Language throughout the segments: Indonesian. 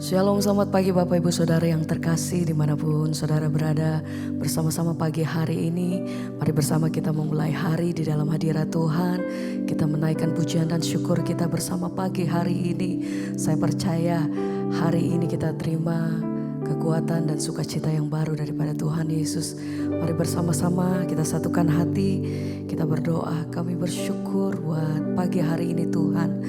Shalom, selamat pagi Bapak Ibu Saudara yang terkasih dimanapun Saudara berada. Bersama-sama pagi hari ini, mari bersama kita memulai hari di dalam hadirat Tuhan. Kita menaikkan pujian dan syukur kita bersama pagi hari ini. Saya percaya hari ini kita terima kekuatan dan sukacita yang baru daripada Tuhan Yesus. Mari bersama-sama kita satukan hati, kita berdoa. Kami bersyukur buat pagi hari ini Tuhan.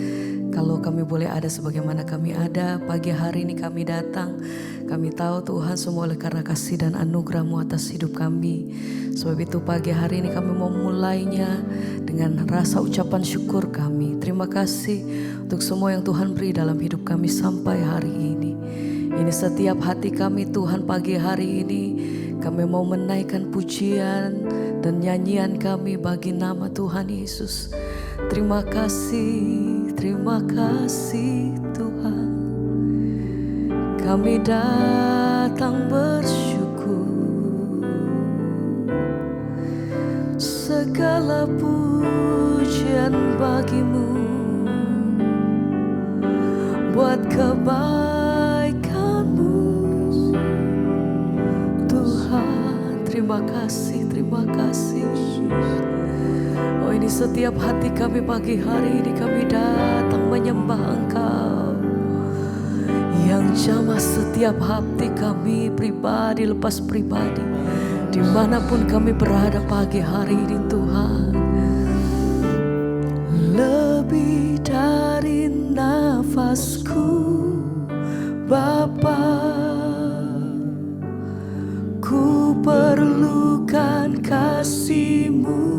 Kalau kami boleh ada sebagaimana kami ada, pagi hari ini kami datang. Kami tahu Tuhan semua oleh karena kasih dan anugerah-Mu atas hidup kami. Sebab itu pagi hari ini kami mau memulainya dengan rasa ucapan syukur kami. Terima kasih untuk semua yang Tuhan beri dalam hidup kami sampai hari ini. Ini setiap hati kami Tuhan pagi hari ini. Kami mau menaikkan pujian dan nyanyian kami bagi nama Tuhan Yesus. Terima kasih Tuhan. Kami datang bersyukur. Segala pujian bagi-Mu. Buat kebaikan-Mu Tuhan. Terima kasih, terima kasih. Oh, ini setiap hati kami pagi hari ini kami datang menyembah Engkau yang jamah setiap hati kami pribadi lepas pribadi, dimanapun kami berada pagi hari ini Tuhan. Lebih dari nafasku Bapa, ku perlukan kasih-Mu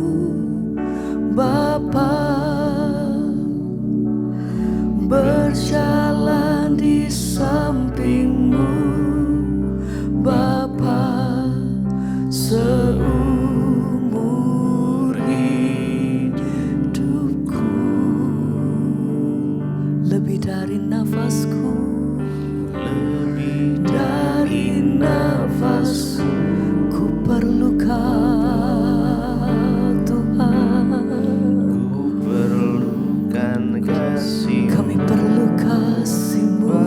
Bapa, berjalan di samping-Mu Bapa, seumur hidupku. Lebih dari nafasku, lebih dari nafas ku perlukan kasih. Kami perlu kasih-Mu.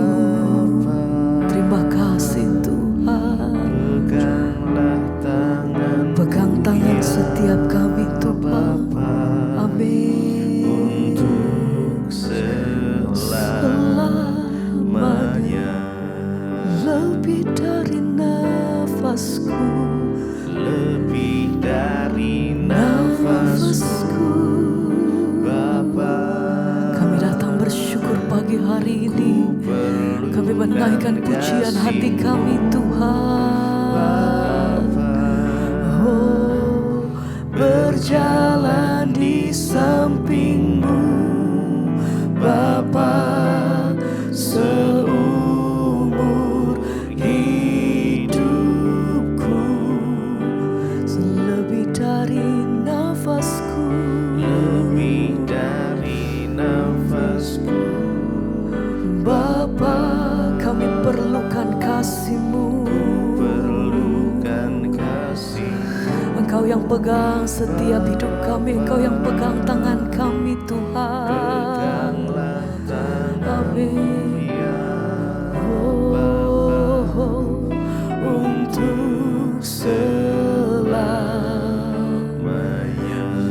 Terima kasih Tuhan. Pegang tangan setiap kami Tuhan. Amin. Untuk selamanya. Lebih dari nafasku, lebih dari nafasku Bapa. Bersyukur pagi hari ini kami menaikkan pujian hati kami Tuhan. Oh, berjalan di samping-Mu Bapa, seumur hidupku. Lebih dari nafasku, lebih dari nafasku Bapa, kami perlukan kasih-Mu. Perlukan kasih. Engkau yang pegang setiap hidup kami, Engkau yang pegang tangan kami Tuhan. Peganglah tangan. Amin. Oh, untuk selamanya.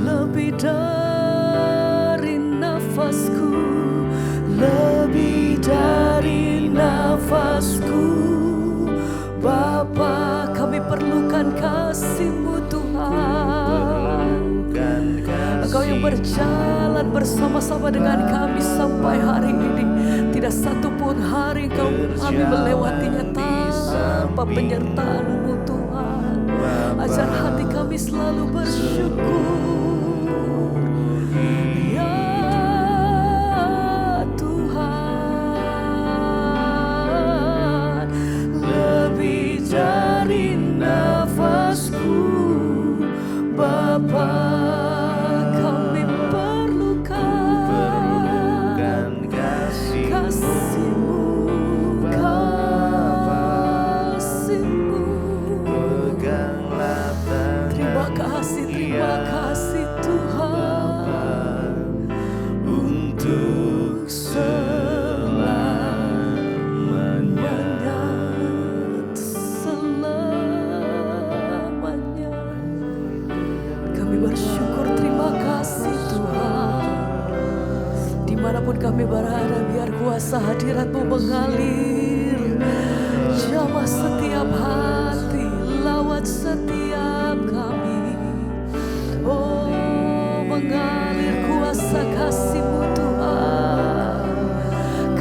Lebih dari nafasku, lebih dari nafasku Bapa, kami perlukan kasih-Mu Tuhan. Engkau yang berjalan bersama-sama dengan kami sampai hari ini. Tidak satu pun hari kami melewatinya tanpa penyertaan-Mu Tuhan. Ajar hati kami selalu bersyukur. Dari nafasku Bapa, kami perlukan kasih-Mu, kasih-Mu. Peganglah tangan. Terima kasih Tuhan. Untuk selamanya. kuasa hadirat-Mu mengalir, jamah setiap hati, lawat setiap kami. Oh, mengalir kuasa kasih-Mu Tuhan.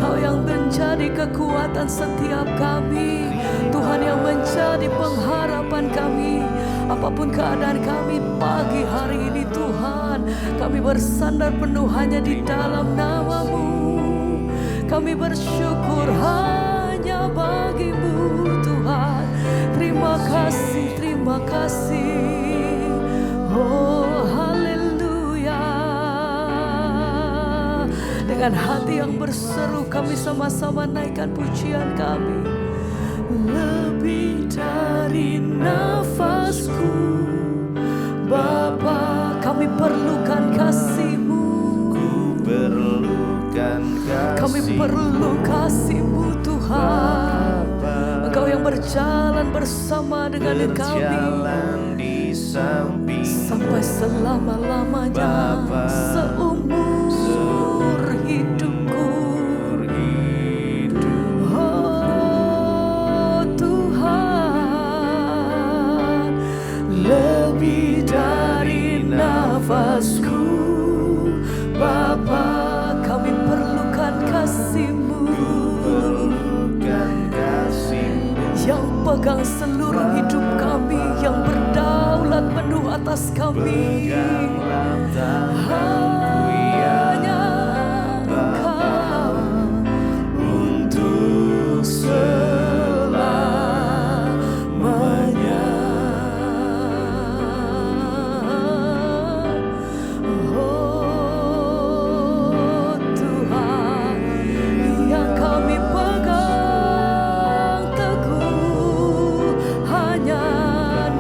Kau yang menjadi kekuatan setiap kami, Tuhan yang menjadi pengharapan kami. Apapun keadaan kami pagi hari ini Tuhan, kami bersandar penuh hanya di dalam nama-Mu. Kami bersyukur hanya bagi-Mu Tuhan. Terima kasih, terima kasih. Oh haleluya. Dengan hati yang berseru kami sama-sama naikkan pujian kami. Lebih dari nafasku, Bapa, kami perlukan kasih-Mu. Ku perlukan kasih. Kami perlu kasih-Mu Tuhan. Engkau yang berjalan bersama dengan kami, berjalan di samping sampai selama-lamanya, seumur hidupku. Oh Tuhan, lebih dari nafasku, Bapa, kami perlukan kasih-Mu. perlukan kasih-Mu Yang pegang seluruh hidup kami, yang berdaulat penuh atas kami. peganglah tanganku ya Hanya Engkau untuk selamanya. Oh Tuhan, yang kami pegang teguh hanya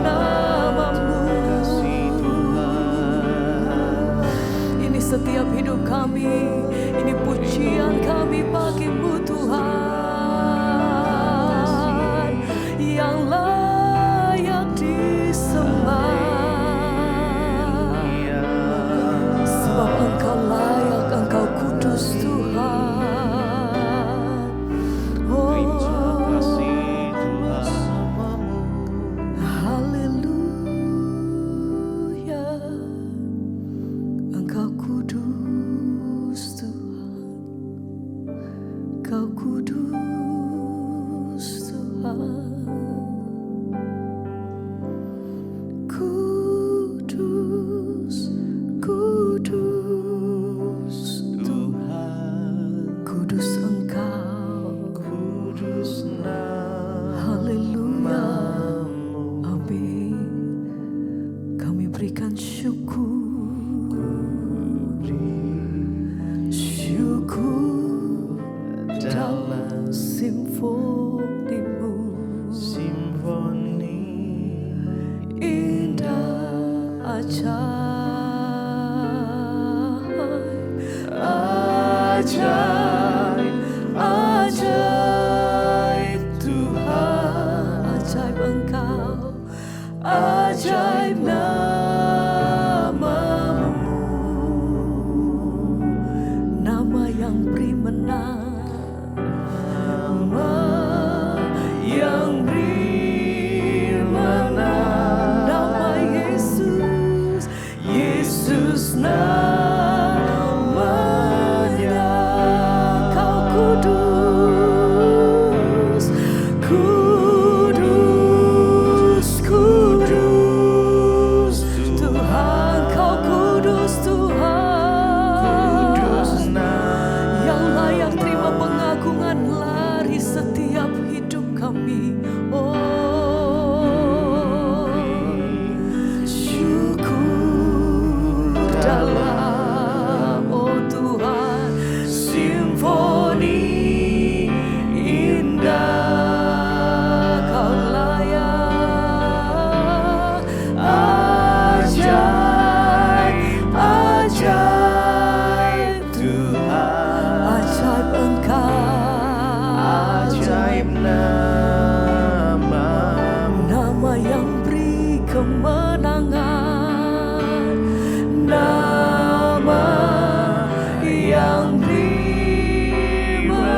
nama-Mu. Ini setiap hidup kami, ini pujian kami bagi-Mu Tuhan, yang layak disembah. Sebab Engkau layak, Engkau kudus Tuhan. Haleluya. Engkau kudus Tuhan, Engkau kudus Tuhan. Kudus, kudus Tuhan, kudus Engkau. kudus Haleluya. nama-Mu. Amin. Kami berikan syukur, syukur dalam simfoni-Mu. Simfoni Indah ajaib, ajaib Tuhan, ajaib Engkau, ajaib nama-Mu, nama yang beri menang, nama yang beri menang, nama Yesus, Yesus namanya. Kau kudus, kudus, kudus Tuhan. Kau kudus Tuhan, kudus yang layak terima pengagungan lari setiap hidup kami. Oh, syukur dalam, oh Tuhan, simfoni indah. Kau layak, ajaib, ajaib Tuhan, ajaib Engkau, ajaib nama-Mu. nama yang beri kemenangan, nama yang beri menang.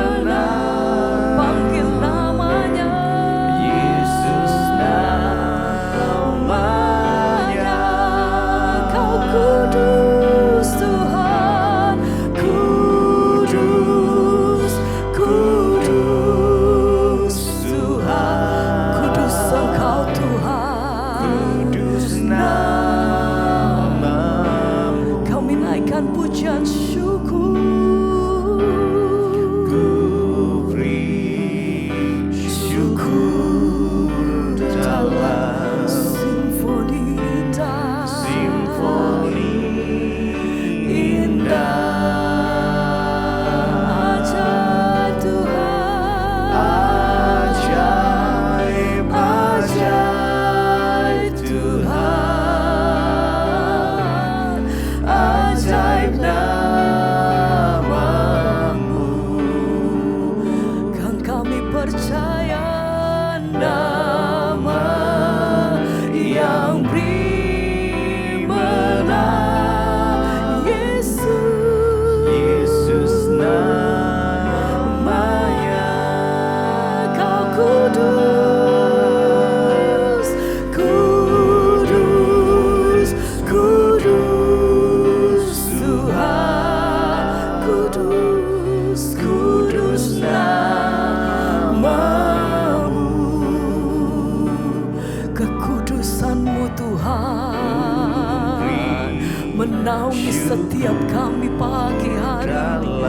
menaungi setiap kami pagi hari ini.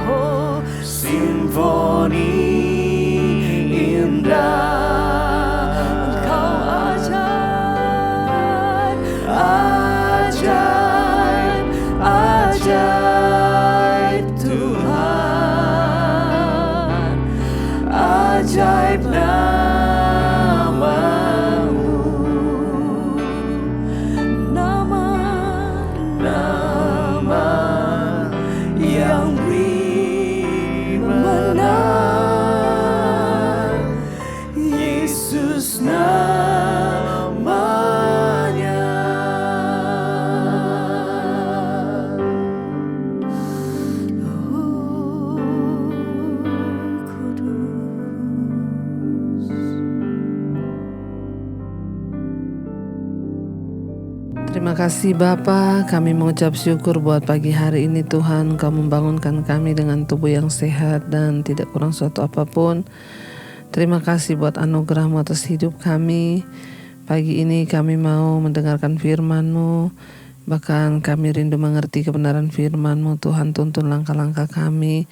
Oh, Simfoni indah, Engkau ajaib, ajaib, ajaib Tuhan, ajaib namamu, nama nama yang beri menang, Yesus namanya. Terima kasih Bapa, kami mengucap syukur buat pagi hari ini Tuhan. Kau membangunkan kami dengan tubuh yang sehat dan tidak kurang suatu apapun. Terima kasih buat anugerah-Mu atas hidup kami. Pagi ini kami mau mendengarkan firman-Mu. Bahkan kami rindu mengerti kebenaran firman-Mu. Tuhan, tuntun langkah-langkah kami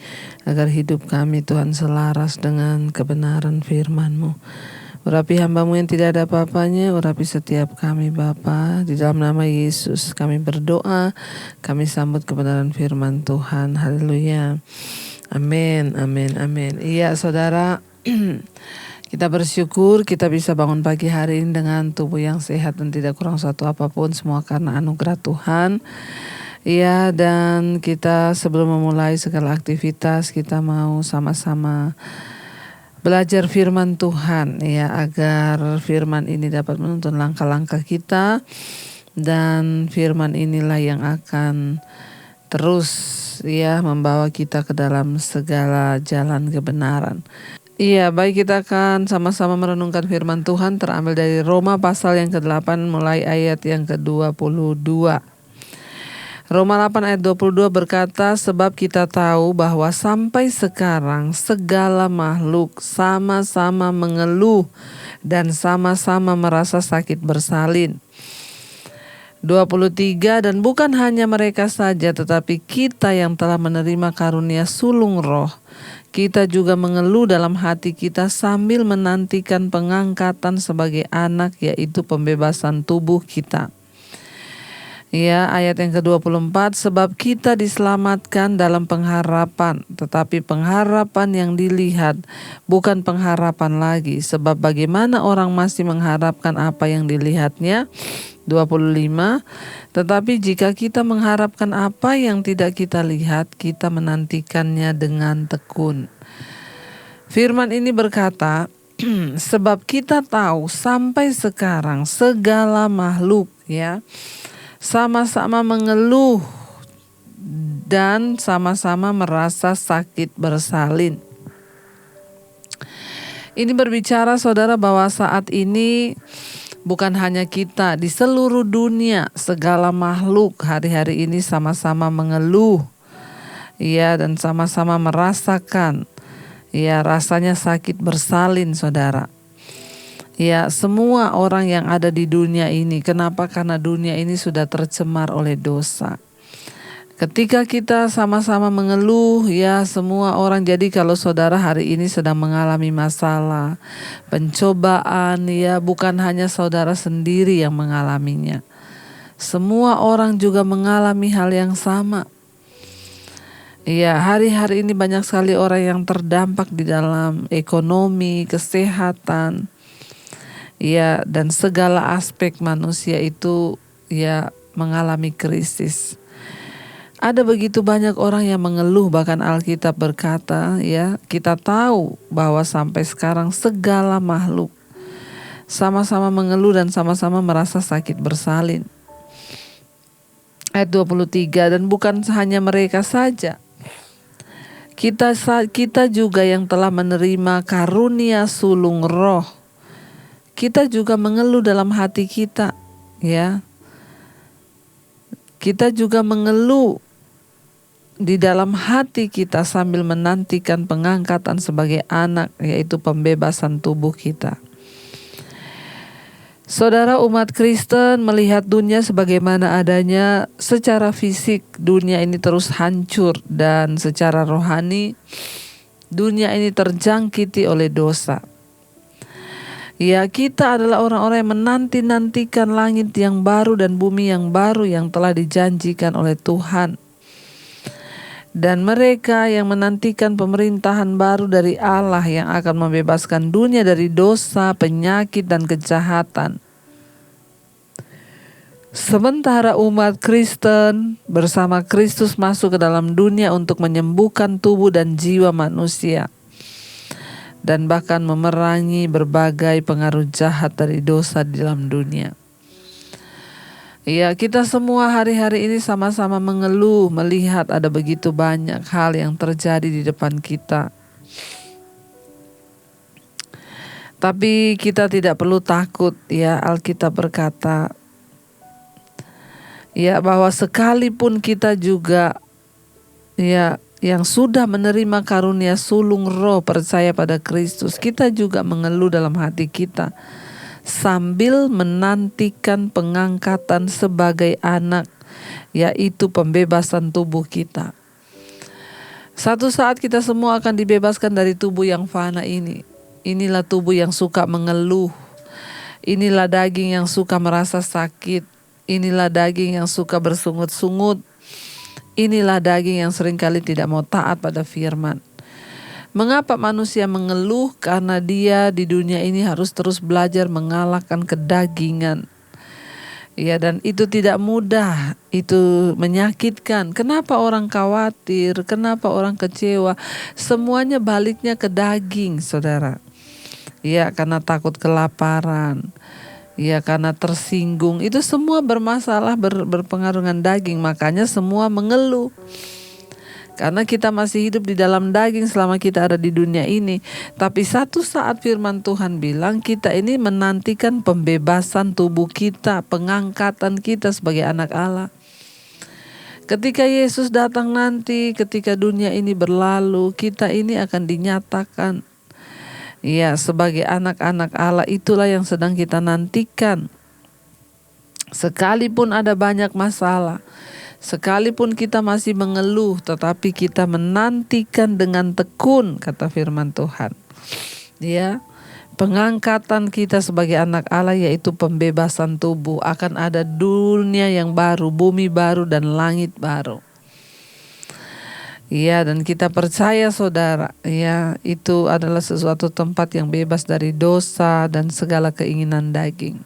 agar hidup kami Tuhan selaras dengan kebenaran firman-Mu. Urapi hamba-Mu yang tidak ada apa-apanya, urapi setiap kami Bapa. Di dalam nama Yesus kami berdoa, kami sambut kebenaran firman Tuhan. Haleluya. Amin, amin, amin. Iya saudara, kita bersyukur kita bisa bangun pagi hari ini dengan tubuh yang sehat dan tidak kurang suatu apapun. Semua karena anugerah Tuhan. Iya, dan kita sebelum memulai segala aktivitas, kita mau sama-sama belajar firman Tuhan ya, agar firman ini dapat menuntun langkah-langkah kita, dan firman inilah yang akan terus ya membawa kita ke dalam segala jalan kebenaran. Iya, baik, kita akan sama-sama merenungkan firman Tuhan terambil dari Roma pasal yang ke-8 mulai ayat yang ke-22. Roma 8 ayat 22 berkata, sebab kita tahu bahwa sampai sekarang segala makhluk sama-sama mengeluh dan sama-sama merasa sakit bersalin. 23, dan bukan hanya mereka saja tetapi kita yang telah menerima karunia sulung roh, kita juga mengeluh dalam hati kita sambil menantikan pengangkatan sebagai anak, yaitu pembebasan tubuh kita. Ya, ayat yang ke-24, sebab kita diselamatkan dalam pengharapan, tetapi pengharapan yang dilihat bukan pengharapan lagi, sebab bagaimana orang masih mengharapkan apa yang dilihatnya. 25, tetapi jika kita mengharapkan apa yang tidak kita lihat, kita menantikannya dengan tekun. Firman ini berkata, sebab kita tahu sampai sekarang segala makhluk ya sama-sama mengeluh dan sama-sama merasa sakit bersalin. Ini berbicara saudara bahwa saat ini bukan hanya kita, di seluruh dunia segala makhluk hari-hari ini sama-sama mengeluh ya, dan sama-sama merasakan ya rasanya sakit bersalin saudara. Ya, semua orang yang ada di dunia ini. Kenapa? Karena dunia ini sudah tercemar oleh dosa. Ketika kita sama-sama mengeluh, ya semua orang. Jadi kalau saudara hari ini sedang mengalami masalah, pencobaan, ya bukan hanya saudara sendiri yang mengalaminya. Semua orang juga mengalami hal yang sama. Ya, hari-hari ini banyak sekali orang yang terdampak di dalam ekonomi, kesehatan, ya, dan segala aspek manusia itu ya mengalami krisis. Ada begitu banyak orang yang mengeluh, bahkan Alkitab berkata ya, kita tahu bahwa sampai sekarang segala makhluk sama-sama mengeluh dan sama-sama merasa sakit bersalin. Ayat 23, dan bukan hanya mereka saja, kita juga yang telah menerima karunia sulung roh, kita juga mengeluh dalam hati kita, ya. Kita juga mengeluh di dalam hati kita sambil menantikan pengangkatan sebagai anak, yaitu pembebasan tubuh kita. Saudara, umat Kristen melihat dunia sebagaimana adanya. Secara fisik dunia ini terus hancur, dan secara rohani dunia ini terjangkiti oleh dosa. Ya, kita adalah orang-orang yang menanti-nantikan langit yang baru dan bumi yang baru yang telah dijanjikan oleh Tuhan. Dan mereka yang menantikan pemerintahan baru dari Allah yang akan membebaskan dunia dari dosa, penyakit, dan kejahatan. Sementara umat Kristen bersama Kristus masuk ke dalam dunia untuk menyembuhkan tubuh dan jiwa manusia, dan bahkan memerangi berbagai pengaruh jahat dari dosa di dalam dunia. Ya, kita semua hari-hari ini sama-sama mengeluh melihat ada begitu banyak hal yang terjadi di depan kita. Tapi kita tidak perlu takut, ya. Alkitab berkata, ya, bahwa sekalipun kita juga, ya, yang sudah menerima karunia sulung roh percaya pada Kristus, kita juga mengeluh dalam hati kita sambil menantikan pengangkatan sebagai anak, yaitu pembebasan tubuh kita. Satu saat kita semua akan dibebaskan dari tubuh yang fana ini. Inilah tubuh yang suka mengeluh. Inilah daging yang suka merasa sakit. Inilah daging yang suka bersungut-sungut. Inilah daging yang seringkali tidak mau taat pada firman. Mengapa manusia mengeluh? Karena dia di dunia ini harus terus belajar mengalahkan kedagingan. Ya, dan itu tidak mudah, itu menyakitkan. Kenapa orang khawatir? Kenapa orang kecewa? Semuanya baliknya ke daging, saudara. Ya, karena takut kelaparan. Ya, karena tersinggung. Itu semua bermasalah, berpengaruh dengan daging. Makanya semua mengeluh. Karena kita masih hidup di dalam daging selama kita ada di dunia ini. Tapi satu saat firman Tuhan bilang kita ini menantikan pembebasan tubuh kita, pengangkatan kita sebagai anak Allah. Ketika Yesus datang nanti, ketika dunia ini berlalu, kita ini akan dinyatakan, ya, sebagai anak-anak Allah. Itulah yang sedang kita nantikan. Sekalipun ada banyak masalah, sekalipun kita masih mengeluh, tetapi kita menantikan dengan tekun, kata firman Tuhan. Ya, pengangkatan kita sebagai anak Allah, yaitu pembebasan tubuh. Akan ada dunia yang baru, bumi baru, dan langit baru. Ya, dan kita percaya, saudara, ya, itu adalah sesuatu tempat yang bebas dari dosa dan segala keinginan daging.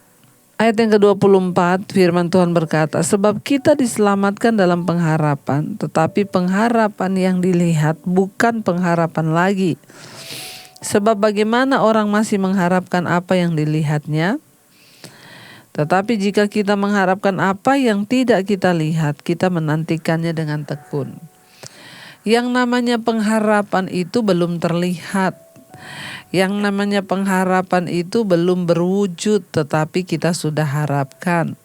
Ayat yang ke-24, firman Tuhan berkata, sebab kita diselamatkan dalam pengharapan, tetapi pengharapan yang dilihat bukan pengharapan lagi. Sebab bagaimana orang masih mengharapkan apa yang dilihatnya? Tetapi jika kita mengharapkan apa yang tidak kita lihat, kita menantikannya dengan tekun. Yang namanya pengharapan itu belum terlihat. Yang namanya pengharapan itu belum berwujud, tetapi kita sudah harapkan.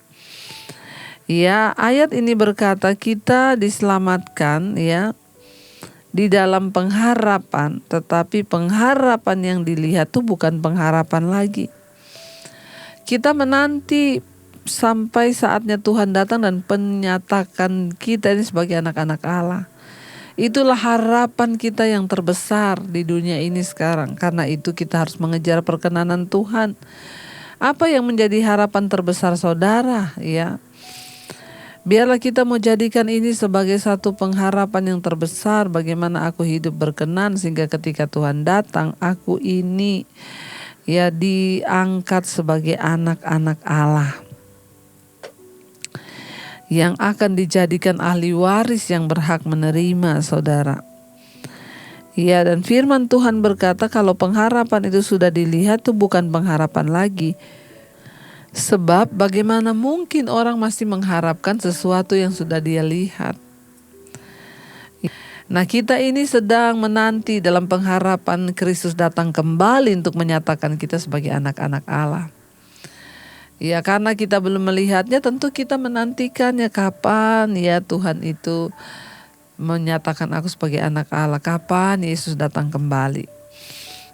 Ya, ayat ini berkata kita diselamatkan, ya, di dalam pengharapan, tetapi pengharapan yang dilihat itu bukan pengharapan lagi. Kita menanti sampai saatnya Tuhan datang dan menyatakan kita ini sebagai anak-anak Allah. Itulah harapan kita yang terbesar di dunia ini sekarang. Karena itu kita harus mengejar perkenanan Tuhan. Apa yang menjadi harapan terbesar saudara? Ya, biarlah kita mau jadikan ini sebagai satu pengharapan yang terbesar. Bagaimana aku hidup berkenan sehingga ketika Tuhan datang, aku ini, ya, diangkat sebagai anak-anak Allah, yang akan dijadikan ahli waris yang berhak menerima, saudara. Ya, dan firman Tuhan berkata kalau pengharapan itu sudah dilihat, itu bukan pengharapan lagi. Sebab bagaimana mungkin orang masih mengharapkan sesuatu yang sudah dia lihat? Nah, kita ini sedang menanti dalam pengharapan Kristus datang kembali untuk menyatakan kita sebagai anak-anak Allah. Ya, karena kita belum melihatnya, tentu kita menantikannya. Kapan, ya, Tuhan itu menyatakan aku sebagai anak Allah? Kapan Yesus datang kembali?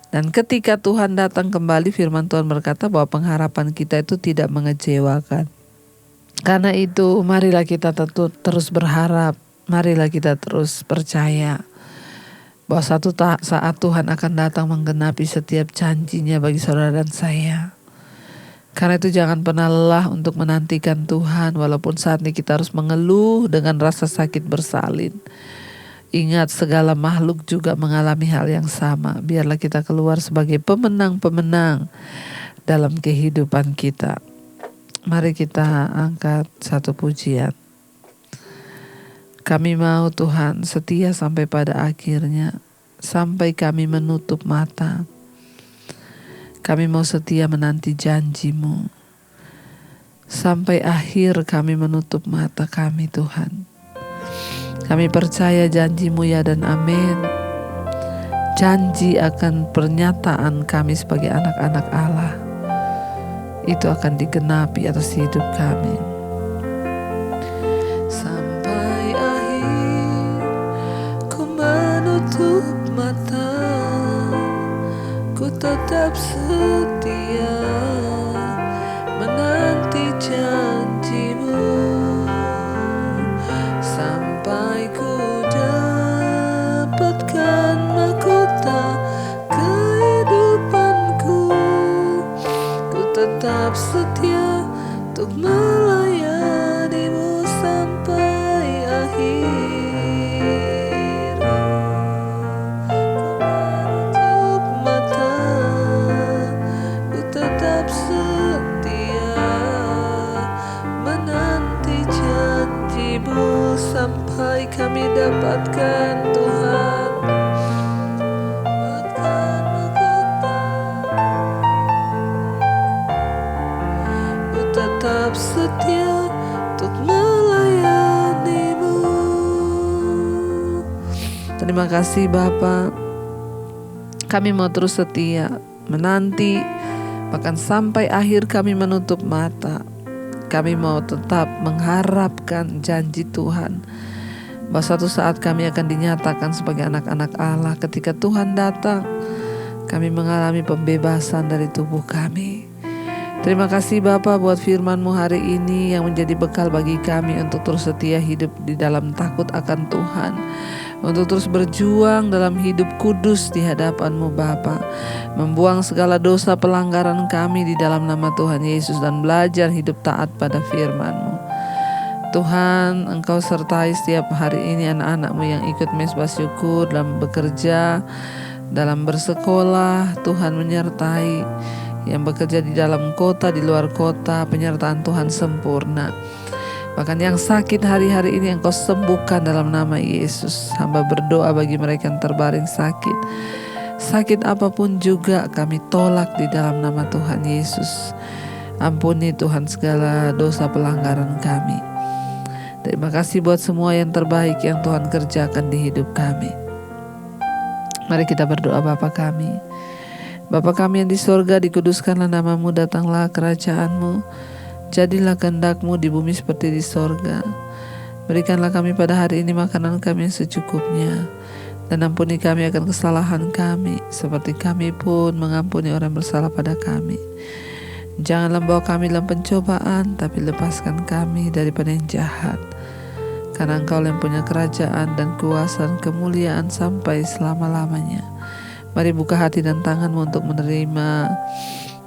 Dan ketika Tuhan datang kembali, firman Tuhan berkata bahwa pengharapan kita itu tidak mengecewakan. Karena itu marilah kita terus berharap, marilah kita terus percaya bahwa satu saat Tuhan akan datang menggenapi setiap janjinya bagi saudara dan saya. Karena itu jangan pernah lelah untuk menantikan Tuhan, walaupun saat ini kita harus mengeluh dengan rasa sakit bersalin. Ingat, segala makhluk juga mengalami hal yang sama. Biarlah kita keluar sebagai pemenang-pemenang dalam kehidupan kita. Mari kita angkat satu pujian. Kami mau Tuhan setia sampai pada akhirnya, sampai kami menutup mata. Kami mau setia menanti janji-Mu. Sampai akhir kami menutup mata kami, Tuhan. Kami percaya janji-Mu ya dan amin. Janji akan pernyataan kami sebagai anak-anak Allah itu akan digenapi atas hidup kami. Sampai akhir ku menutup mata, ku tetap setia menanti janji-Mu. Sampai ku dapatkan mahkota kehidupanku, ku tetap setia untuk melayani-Mu sampai akhir. Ku menutup mata, ku tetap setia menanti janji-Mu sampai kami dapatkan Tuhan. Dapatkan mahkota, ku tetap setia untuk melayani-Mu. Terima kasih Bapa. Kami mau terus setia menanti, bahkan sampai akhir kami menutup mata. Kami mau tetap mengharapkan janji Tuhan, bahwa suatu saat kami akan dinyatakan sebagai anak-anak Allah. Ketika Tuhan datang, kami mengalami pembebasan dari tubuh kami. Terima kasih Bapa buat firman-Mu hari ini yang menjadi bekal bagi kami untuk terus setia hidup di dalam takut akan Tuhan, untuk terus berjuang dalam hidup kudus di hadapan-Mu Bapa, membuang segala dosa pelanggaran kami di dalam nama Tuhan Yesus dan belajar hidup taat pada firman-Mu. Tuhan, Engkau sertai setiap hari ini anak-anak-Mu yang ikut mesbah syukur dalam bekerja, dalam bersekolah. Tuhan menyertai yang bekerja di dalam kota, di luar kota, penyertaan Tuhan sempurna. Bahkan yang sakit hari-hari ini Engkau sembuhkan dalam nama Yesus. Hamba berdoa bagi mereka yang terbaring sakit. Sakit apapun juga kami tolak di dalam nama Tuhan Yesus. Ampuni Tuhan segala dosa pelanggaran kami. Terima kasih buat semua yang terbaik yang Tuhan kerjakan di hidup kami. Mari kita berdoa. Bapa kami, Bapa kami yang di sorga, dikuduskanlah nama-Mu, datanglah kerajaan-Mu. Jadilah kehendak-Mu di bumi seperti di sorga. Berikanlah kami pada hari ini makanan kami yang secukupnya. Dan ampuni kami akan kesalahan kami, seperti kami pun mengampuni orang bersalah pada kami. Janganlah bawa kami dalam pencobaan, tapi lepaskan kami daripada yang jahat. Karena Engkau yang punya kerajaan dan kuasa dan kemuliaan sampai selama-lamanya. Mari buka hati dan tangan-Mu untuk menerima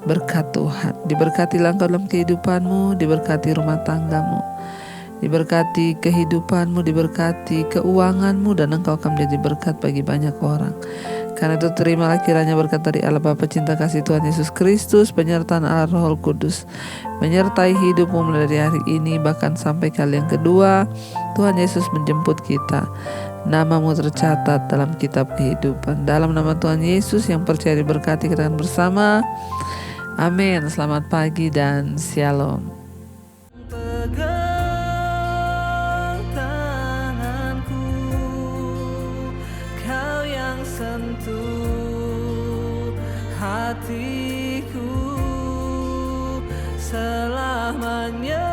berkat Tuhan. Diberkatilah Engkau dalam kehidupan-Mu, diberkati rumah tangga-Mu, diberkati kehidupan-Mu, diberkati keuangan-Mu, dan Engkau akan menjadi berkat bagi banyak orang. Karena itu terimalah kiranya berkat dari Allah Bapa, cinta kasih Tuhan Yesus Kristus, penyertaan Allah Roh Kudus menyertai hidupmu mulai dari hari ini bahkan sampai kali yang kedua Tuhan Yesus menjemput kita. Nama-Mu tercatat dalam kitab kehidupan. Dalam nama Tuhan Yesus yang percaya diberkati, kita akan bersama. Amin. Selamat pagi dan shalom. Pegang tanganku, Kau yang sentuh hatiku. Selamanya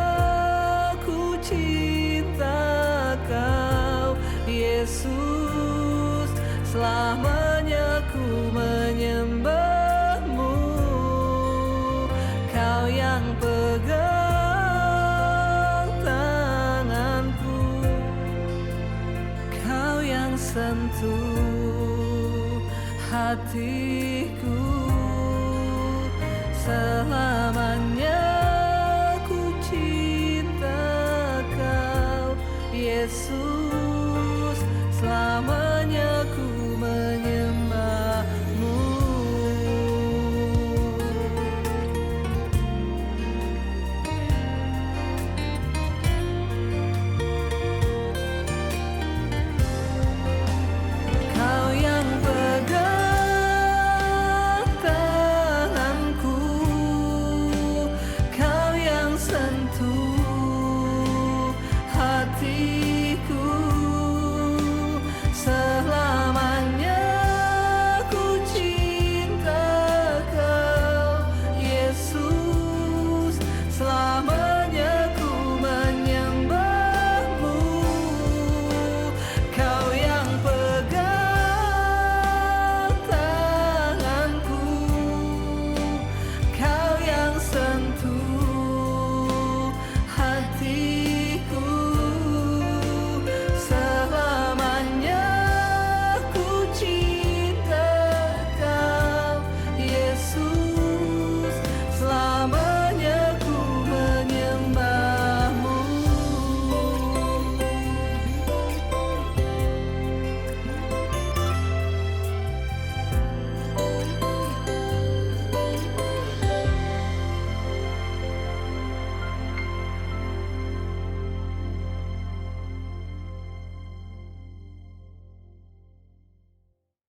ku cinta Kau, Yesus. Selamanya ku menyembah hatiku selamanya.